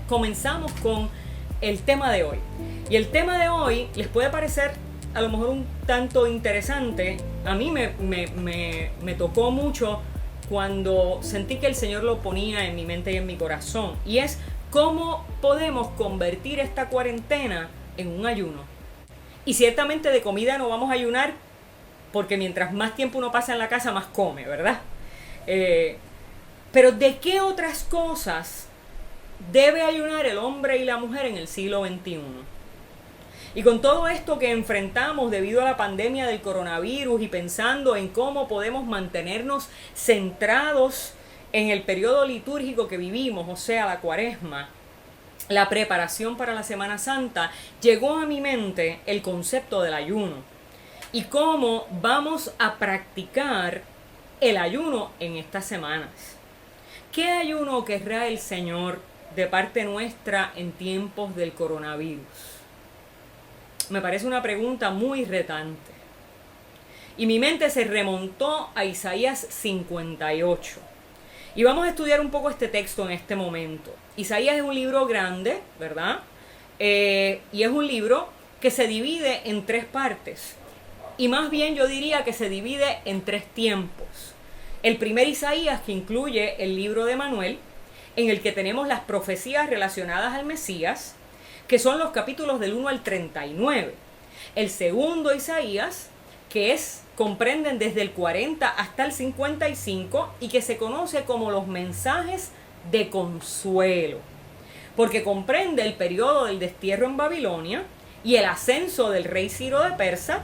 comenzamos con el tema de hoy. Y el tema de hoy les puede parecer a lo mejor un tanto interesante. A mí me tocó mucho cuando sentí que el Señor lo ponía en mi mente y en mi corazón. Y es cómo podemos convertir esta cuarentena en un ayuno. Y ciertamente de comida no vamos a ayunar, porque mientras más tiempo uno pasa en la casa, más come, ¿verdad? Pero ¿de qué otras cosas debe ayunar el hombre y la mujer en el siglo XXI? Y con todo esto que enfrentamos debido a la pandemia del coronavirus y pensando en cómo podemos mantenernos centrados en el periodo litúrgico que vivimos, o sea, la Cuaresma, la preparación para la Semana Santa, llegó a mi mente el concepto del ayuno y cómo vamos a practicar el ayuno en estas semanas. ¿Qué ayuno querrá el Señor de parte nuestra en tiempos del coronavirus? Me parece una pregunta muy retante. Y mi mente se remontó a Isaías 58. Y vamos a estudiar un poco este texto en este momento. Isaías es un libro grande, ¿verdad? Y es un libro que se divide en 3 partes. Y más bien yo diría que se divide en 3 tiempos. El primer Isaías, que incluye el libro de Manuel, en el que tenemos las profecías relacionadas al Mesías, que son los capítulos del 1 al 39. El segundo Isaías, que comprenden desde el 40 hasta el 55 y que se conoce como los mensajes de consuelo, porque comprende el periodo del destierro en Babilonia y el ascenso del rey Ciro de Persa,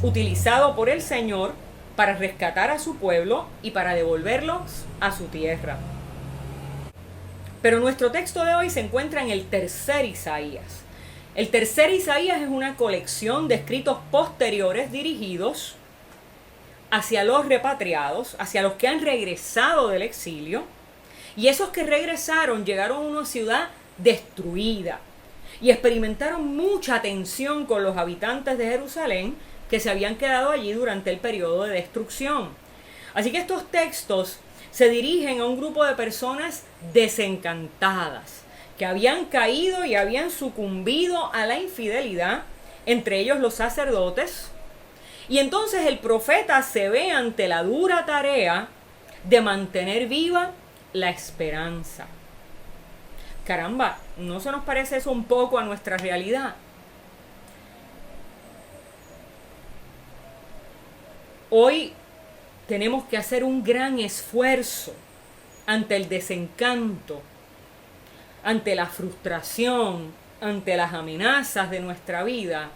utilizado por el Señor para rescatar a su pueblo y para devolverlos a su tierra. Pero nuestro texto de hoy se encuentra en el tercer Isaías. El tercer Isaías es una colección de escritos posteriores dirigidos hacia los repatriados, hacia los que han regresado del exilio. Y esos que regresaron llegaron a una ciudad destruida y experimentaron mucha tensión con los habitantes de Jerusalén que se habían quedado allí durante el periodo de destrucción. Así que estos textos se dirigen a un grupo de personas desencantadas, que habían caído y habían sucumbido a la infidelidad, entre ellos los sacerdotes. Y entonces el profeta se ve ante la dura tarea de mantener viva la esperanza. Caramba, ¿no se nos parece eso un poco a nuestra realidad? Hoy tenemos que hacer un gran esfuerzo ante el desencanto, ante la frustración, ante las amenazas de nuestra vida.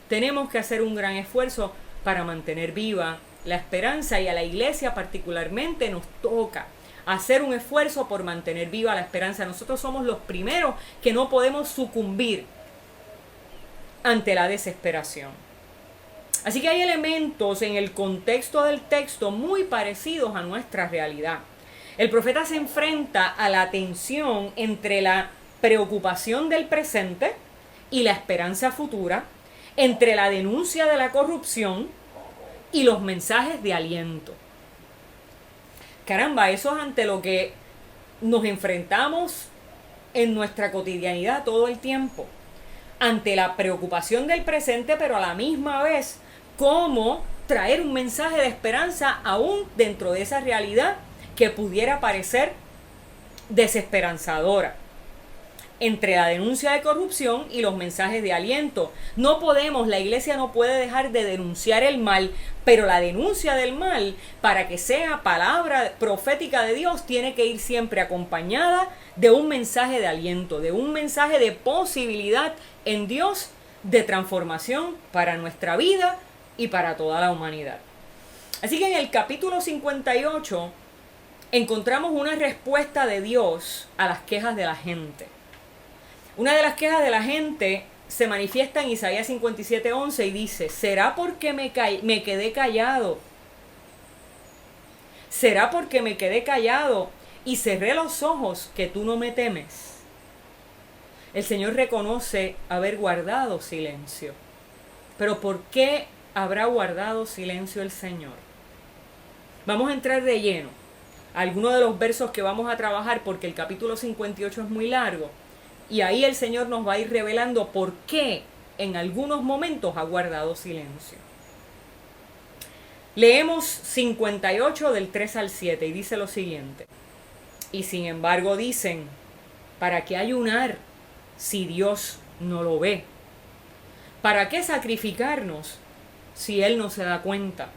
Tenemos que hacer un gran esfuerzo para mantener viva la esperanza, y a la iglesia particularmente nos toca hacer un esfuerzo por mantener viva la esperanza. Nosotros somos los primeros que no podemos sucumbir ante la desesperación. Así que hay elementos en el contexto del texto muy parecidos a nuestra realidad. El profeta se enfrenta a la tensión entre la preocupación del presente y la esperanza futura, entre la denuncia de la corrupción y los mensajes de aliento. Caramba, eso es ante lo que nos enfrentamos en nuestra cotidianidad todo el tiempo. Ante la preocupación del presente, pero a la misma vez, cómo traer un mensaje de esperanza aún dentro de esa realidad que pudiera parecer desesperanzadora. Entre la denuncia de corrupción y los mensajes de aliento. La iglesia no puede dejar de denunciar el mal, pero la denuncia del mal, para que sea palabra profética de Dios, tiene que ir siempre acompañada de un mensaje de aliento, de un mensaje de posibilidad en Dios, de transformación para nuestra vida y para toda la humanidad. Así que en el capítulo 58 encontramos una respuesta de Dios a las quejas de la gente. Una de las quejas de la gente se manifiesta en Isaías 57:11 y dice: ¿será porque me quedé callado? ¿Será porque me quedé callado y cerré los ojos que tú no me temes? El Señor reconoce haber guardado silencio. Pero ¿por qué habrá guardado silencio el Señor? Vamos a entrar de lleno a algunos de los versos que vamos a trabajar, porque el capítulo 58 es muy largo. Y ahí el Señor nos va a ir revelando por qué en algunos momentos ha guardado silencio. Leemos 58 del 3 al 7 y dice lo siguiente. Y sin embargo dicen, ¿para qué ayunar si Dios no lo ve? ¿Para qué sacrificarnos si Él no se da cuenta?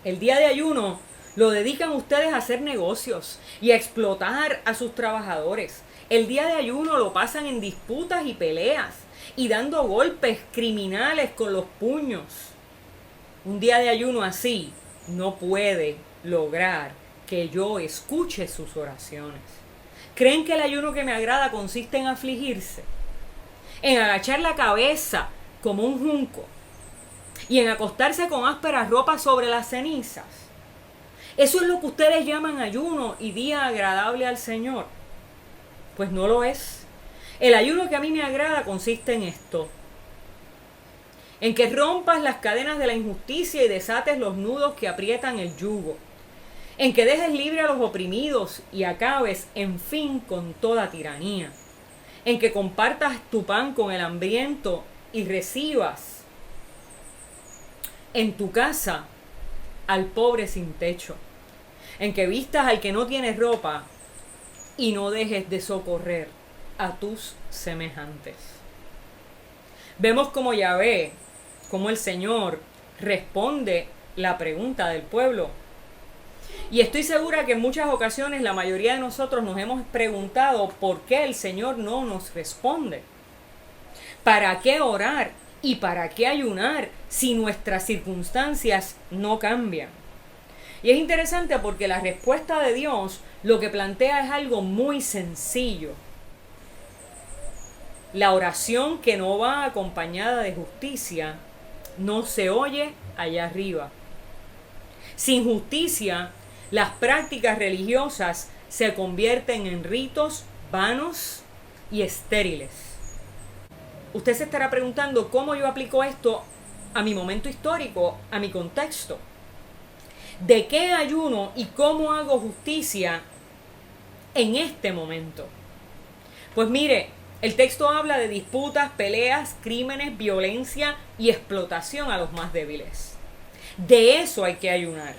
El día de ayuno lo dedican ustedes a hacer negocios y a explotar a sus trabajadores. El día de ayuno lo pasan en disputas y peleas y dando golpes criminales con los puños. Un día de ayuno así no puede lograr que yo escuche sus oraciones. ¿Creen que el ayuno que me agrada consiste en afligirse? En agachar la cabeza como un junco y en acostarse con ásperas ropas sobre las cenizas. ¿Eso es lo que ustedes llaman ayuno y día agradable al Señor? Pues no lo es. El ayuno que a mí me agrada consiste en esto: en que rompas las cadenas de la injusticia y desates los nudos que aprietan el yugo, en que dejes libre a los oprimidos y acabes, en fin, con toda tiranía, en que compartas tu pan con el hambriento y recibas en tu casa al pobre sin techo, en que vistas al que no tiene ropa y no dejes de socorrer a tus semejantes. Vemos como Yahvé, como el Señor responde la pregunta del pueblo. Y estoy segura que en muchas ocasiones la mayoría de nosotros nos hemos preguntado por qué el Señor no nos responde. ¿Para qué orar y para qué ayunar si nuestras circunstancias no cambian? Y es interesante porque la respuesta de Dios lo que plantea es algo muy sencillo. La oración que no va acompañada de justicia no se oye allá arriba. Sin justicia, las prácticas religiosas se convierten en ritos vanos y estériles. Usted se estará preguntando cómo yo aplico esto a mi momento histórico, a mi contexto. ¿De qué ayuno y cómo hago justicia en este momento? Pues mire, el texto habla de disputas, peleas, crímenes, violencia y explotación a los más débiles. De eso hay que ayunar.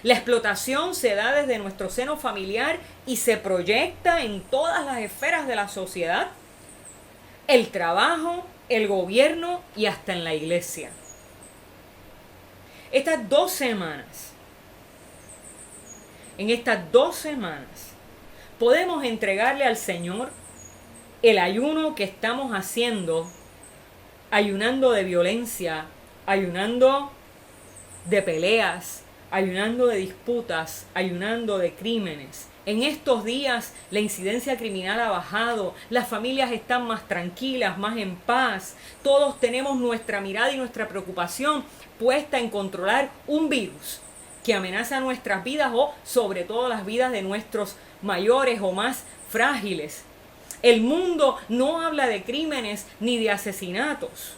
La explotación se da desde nuestro seno familiar y se proyecta en todas las esferas de la sociedad, el trabajo, el gobierno y hasta en la iglesia. En estas 2 semanas podemos entregarle al Señor el ayuno que estamos haciendo, ayunando de violencia, ayunando de peleas, ayunando de disputas, ayunando de crímenes. En estos días la incidencia criminal ha bajado, las familias están más tranquilas, más en paz. Todos tenemos nuestra mirada y nuestra preocupación puesta en controlar un virus que amenaza nuestras vidas o sobre todo las vidas de nuestros mayores o más frágiles. El mundo no habla de crímenes ni de asesinatos.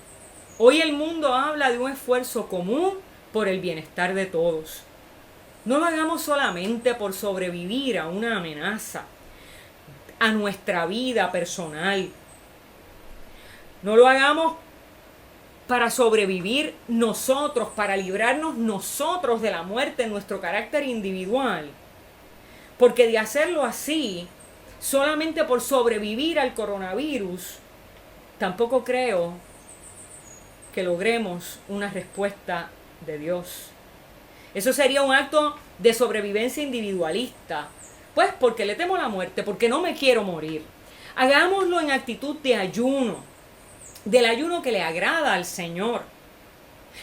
Hoy el mundo habla de un esfuerzo común por el bienestar de todos. No lo hagamos solamente por sobrevivir a una amenaza, a nuestra vida personal. No lo hagamos para sobrevivir nosotros, para librarnos nosotros de la muerte en nuestro carácter individual. Porque de hacerlo así, solamente por sobrevivir al coronavirus, tampoco creo que logremos una respuesta de Dios. Eso sería un acto de sobrevivencia individualista. Pues porque le temo la muerte, porque no me quiero morir. Hagámoslo en actitud de ayuno, del ayuno que le agrada al Señor.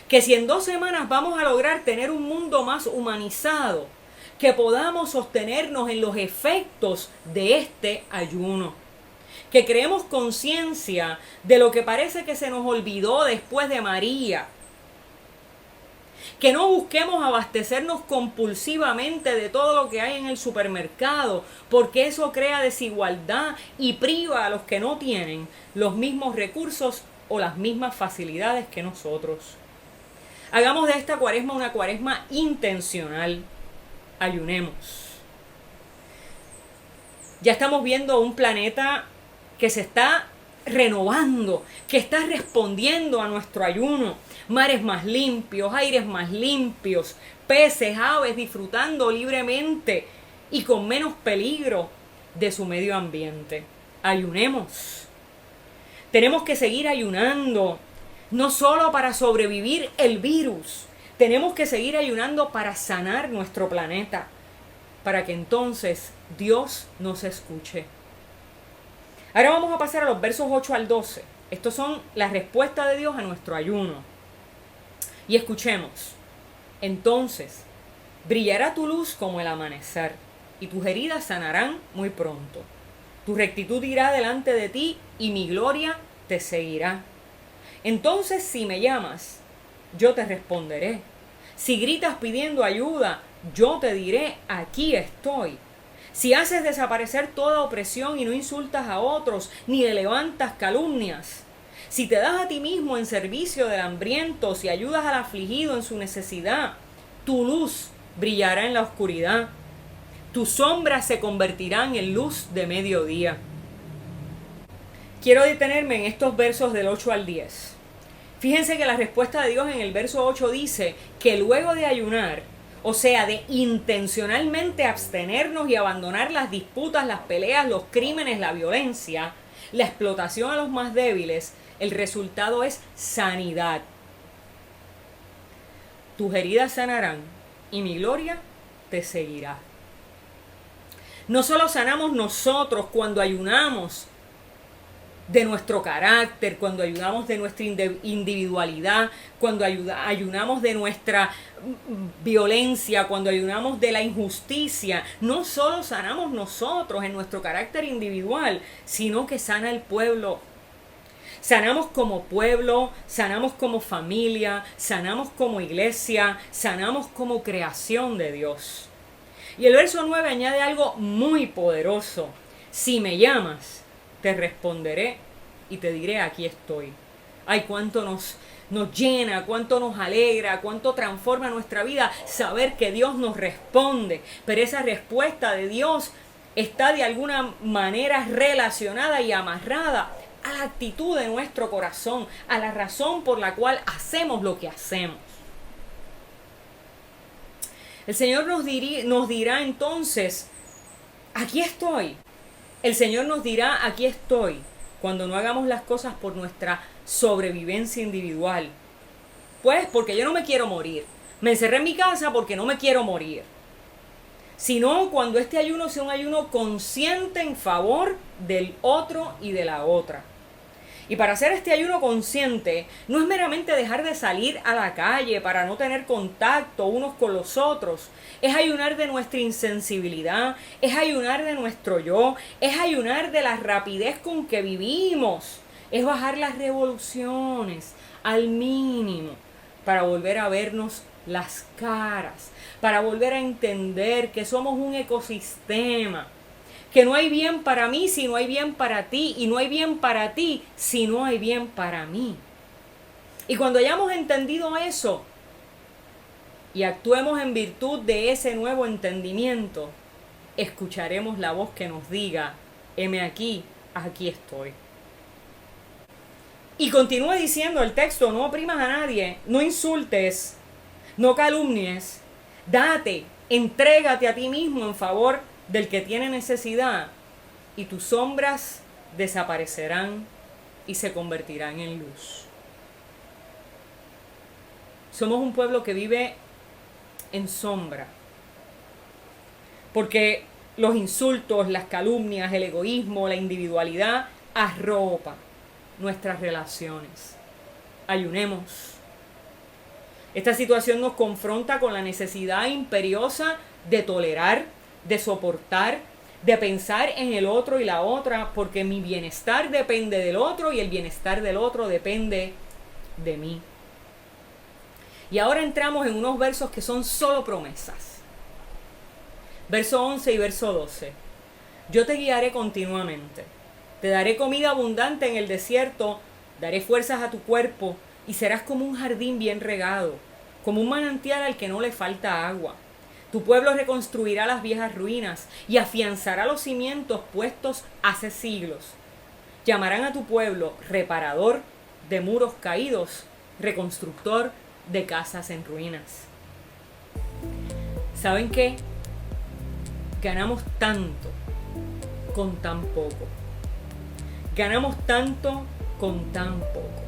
Que si en 2 semanas vamos a lograr tener un mundo más humanizado, que podamos sostenernos en los efectos de este ayuno. Que creemos conciencia de lo que parece que se nos olvidó después de María. Que no busquemos abastecernos compulsivamente de todo lo que hay en el supermercado, porque eso crea desigualdad y priva a los que no tienen los mismos recursos o las mismas facilidades que nosotros. Hagamos de esta cuaresma una cuaresma intencional. Ayunemos. Ya estamos viendo un planeta que se está renovando, que está respondiendo a nuestro ayuno. Mares más limpios, aires más limpios, peces, aves disfrutando libremente y con menos peligro de su medio ambiente. Ayunemos. Tenemos que seguir ayunando, no solo para sobrevivir el virus, tenemos que seguir ayunando para sanar nuestro planeta, para que entonces Dios nos escuche. Ahora vamos a pasar a los versos 8 al 12. Estos son las respuestas de Dios a nuestro ayuno. Y escuchemos. Entonces, brillará tu luz como el amanecer, y tus heridas sanarán muy pronto. Tu rectitud irá delante de ti, y mi gloria te seguirá. Entonces, si me llamas, yo te responderé. Si gritas pidiendo ayuda, yo te diré, aquí estoy. Si haces desaparecer toda opresión y no insultas a otros, ni le levantas calumnias. Si te das a ti mismo en servicio del hambriento, si ayudas al afligido en su necesidad, tu luz brillará en la oscuridad. Tus sombras se convertirán en luz de mediodía. Quiero detenerme en estos versos del 8 al 10. Fíjense que la respuesta de Dios en el verso 8 dice que luego de ayunar, o sea, de intencionalmente abstenernos y abandonar las disputas, las peleas, los crímenes, la violencia, la explotación a los más débiles, el resultado es sanidad. Tus heridas sanarán y mi gloria te seguirá. No solo sanamos nosotros cuando ayunamos de nuestro carácter, cuando ayunamos de nuestra individualidad, cuando ayunamos de nuestra violencia, cuando ayunamos de la injusticia. No solo sanamos nosotros en nuestro carácter individual, sino que sana el pueblo. Sanamos como pueblo, sanamos como familia, sanamos como iglesia, sanamos como creación de Dios. Y el verso 9 añade algo muy poderoso. Si me llamas, te responderé y te diré, aquí estoy. Ay, cuánto nos llena, cuánto nos alegra, cuánto transforma nuestra vida saber que Dios nos responde. Pero esa respuesta de Dios está de alguna manera relacionada y amarrada a la actitud de nuestro corazón, a la razón por la cual hacemos lo que hacemos. El Señor nos dirá entonces, aquí estoy. El Señor nos dirá, aquí estoy, cuando no hagamos las cosas por nuestra sobrevivencia individual. Pues porque yo no me quiero morir. Me encerré en mi casa porque no me quiero morir. Sino cuando este ayuno sea un ayuno consciente en favor del otro y de la otra. Y para hacer este ayuno consciente, no es meramente dejar de salir a la calle para no tener contacto unos con los otros. Es ayunar de nuestra insensibilidad, es ayunar de nuestro yo, es ayunar de la rapidez con que vivimos. Es bajar las revoluciones al mínimo para volver a vernos las caras, para volver a entender que somos un ecosistema. Que no hay bien para mí si no hay bien para ti, y no hay bien para ti si no hay bien para mí. Y cuando hayamos entendido eso y actuemos en virtud de ese nuevo entendimiento, escucharemos la voz que nos diga, heme aquí, aquí estoy. Y continúa diciendo el texto, no oprimas a nadie, no insultes, no calumnies, date, entrégate a ti mismo en favor del que tiene necesidad, y tus sombras desaparecerán y se convertirán en luz. Somos un pueblo que vive en sombra, porque los insultos, las calumnias, el egoísmo, la individualidad arropan nuestras relaciones. Ayunemos. Esta situación nos confronta con la necesidad imperiosa de tolerar, de soportar, de pensar en el otro y la otra, porque mi bienestar depende del otro y el bienestar del otro depende de mí. Y ahora entramos en unos versos que son solo promesas. Verso 11 y verso 12. Yo te guiaré continuamente, te daré comida abundante en el desierto, daré fuerzas a tu cuerpo y serás como un jardín bien regado, como un manantial al que no le falta agua. Tu pueblo reconstruirá las viejas ruinas y afianzará los cimientos puestos hace siglos. Llamarán a tu pueblo reparador de muros caídos, reconstructor de casas en ruinas. ¿Saben qué? Ganamos tanto con tan poco. Ganamos tanto con tan poco.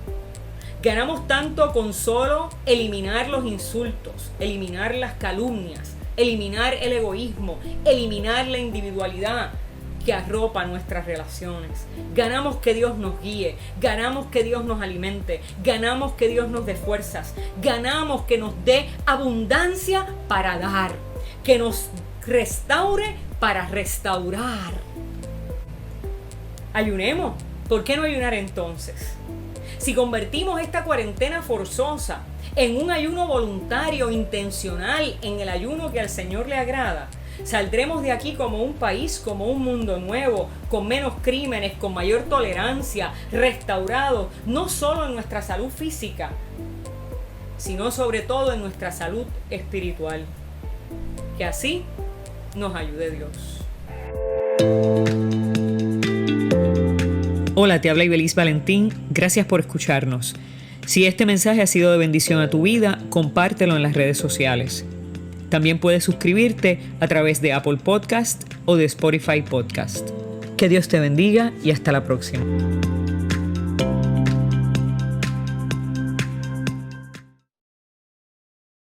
Ganamos tanto con solo eliminar los insultos, eliminar las calumnias, eliminar el egoísmo, eliminar la individualidad que arropa nuestras relaciones. Ganamos que Dios nos guíe, ganamos que Dios nos alimente, ganamos que Dios nos dé fuerzas, ganamos que nos dé abundancia para dar, que nos restaure para restaurar. Ayunemos. ¿Por qué no ayunar entonces? Si convertimos esta cuarentena forzosa en un ayuno voluntario, intencional, en el ayuno que al Señor le agrada, saldremos de aquí como un país, como un mundo nuevo, con menos crímenes, con mayor tolerancia, restaurados, no solo en nuestra salud física, sino sobre todo en nuestra salud espiritual. Que así nos ayude Dios. Hola, te habla Ibeliz Valentín. Gracias por escucharnos. Si este mensaje ha sido de bendición a tu vida, compártelo en las redes sociales. También puedes suscribirte a través de Apple Podcast o de Spotify Podcast. Que Dios te bendiga y hasta la próxima.